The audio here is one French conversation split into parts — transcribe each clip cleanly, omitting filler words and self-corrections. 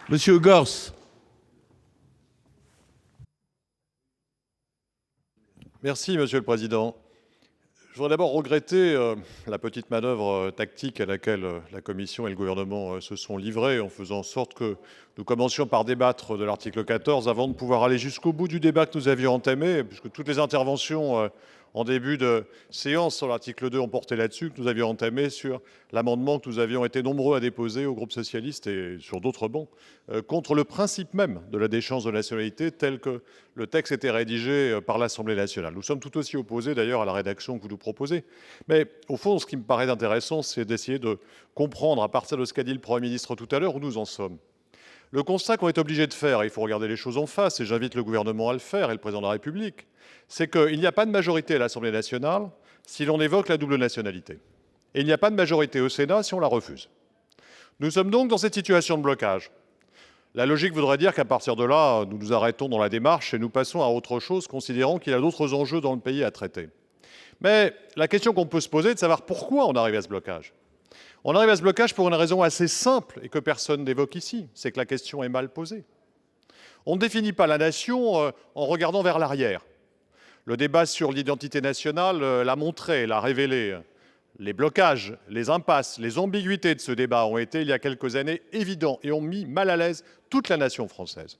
Monsieur Gors. Merci, Monsieur le Président. Je voudrais d'abord regretter la petite manœuvre tactique à laquelle la Commission et le gouvernement se sont livrés en faisant en sorte que nous commencions par débattre de l'article 14 avant de pouvoir aller jusqu'au bout du débat que nous avions entamé, puisque toutes les interventions en début de séance sur l'article 2 ont porté là-dessus, que nous avions entamé sur l'amendement que nous avions été nombreux à déposer au groupe socialiste et sur d'autres bancs, contre le principe même de la déchéance de nationalité tel que le texte était rédigé par l'Assemblée nationale. Nous sommes tout aussi opposés d'ailleurs à la rédaction que vous nous proposez. Mais au fond, ce qui me paraît intéressant, c'est d'essayer de comprendre, à partir de ce qu'a dit le Premier ministre tout à l'heure, où nous en sommes. Le constat qu'on est obligé de faire, et il faut regarder les choses en face, et j'invite le gouvernement à le faire, et le président de la République, c'est qu'il n'y a pas de majorité à l'Assemblée nationale si l'on évoque la double nationalité. Et il n'y a pas de majorité au Sénat si on la refuse. Nous sommes donc dans cette situation de blocage. La logique voudrait dire qu'à partir de là, nous nous arrêtons dans la démarche et nous passons à autre chose, considérant qu'il y a d'autres enjeux dans le pays à traiter. Mais la question qu'on peut se poser est de savoir pourquoi on arrive à ce blocage. On arrive à ce blocage pour une raison assez simple et que personne n'évoque ici, c'est que la question est mal posée. On ne définit pas la nation en regardant vers l'arrière. Le débat sur l'identité nationale l'a montré, l'a révélé. Les blocages, les impasses, les ambiguïtés de ce débat ont été, il y a quelques années, évidents et ont mis mal à l'aise toute la nation française.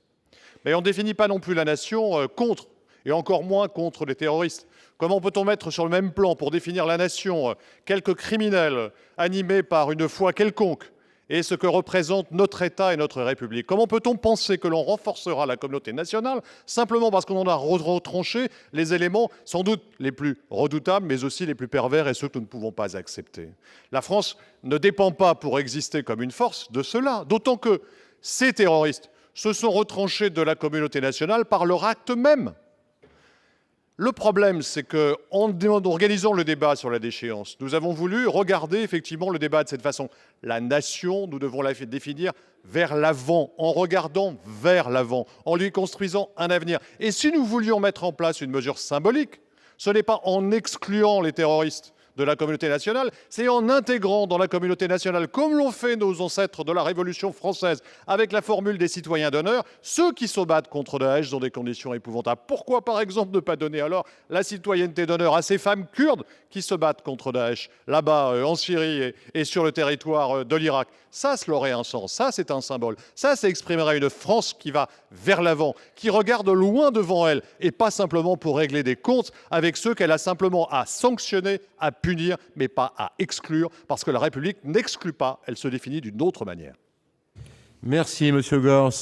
Mais on ne définit pas non plus la nation contre, et encore moins contre les terroristes. Comment peut-on mettre sur le même plan, pour définir la nation, quelques criminels animés par une foi quelconque et ce que représente notre État et notre République? Comment peut-on penser que l'on renforcera la communauté nationale simplement parce qu'on en a retranché les éléments sans doute les plus redoutables, mais aussi les plus pervers et ceux que nous ne pouvons pas accepter? La France ne dépend pas pour exister comme une force de cela, d'autant que ces terroristes se sont retranchés de la communauté nationale par leur acte même. Le problème, c'est qu'en organisant le débat sur la déchéance, nous avons voulu regarder effectivement le débat de cette façon. La nation, nous devons la définir vers l'avant, en regardant vers l'avant, en lui construisant un avenir. Et si nous voulions mettre en place une mesure symbolique, ce n'est pas en excluant les terroristes de la communauté nationale, c'est en intégrant dans la communauté nationale, comme l'ont fait nos ancêtres de la Révolution française, avec la formule des citoyens d'honneur, ceux qui se battent contre Daesh dans des conditions épouvantables. Pourquoi, par exemple, ne pas donner alors la citoyenneté d'honneur à ces femmes kurdes qui se battent contre Daesh, là-bas, en Syrie et sur le territoire de l'Irak? Ça aurait un sens, ça c'est un symbole, ça exprimerait une France qui va vers l'avant, qui regarde loin devant elle, et pas simplement pour régler des comptes avec ceux qu'elle a simplement à sanctionner, à punir, mais pas à exclure, parce que la République n'exclut pas, elle se définit d'une autre manière. Merci, Monsieur Gors.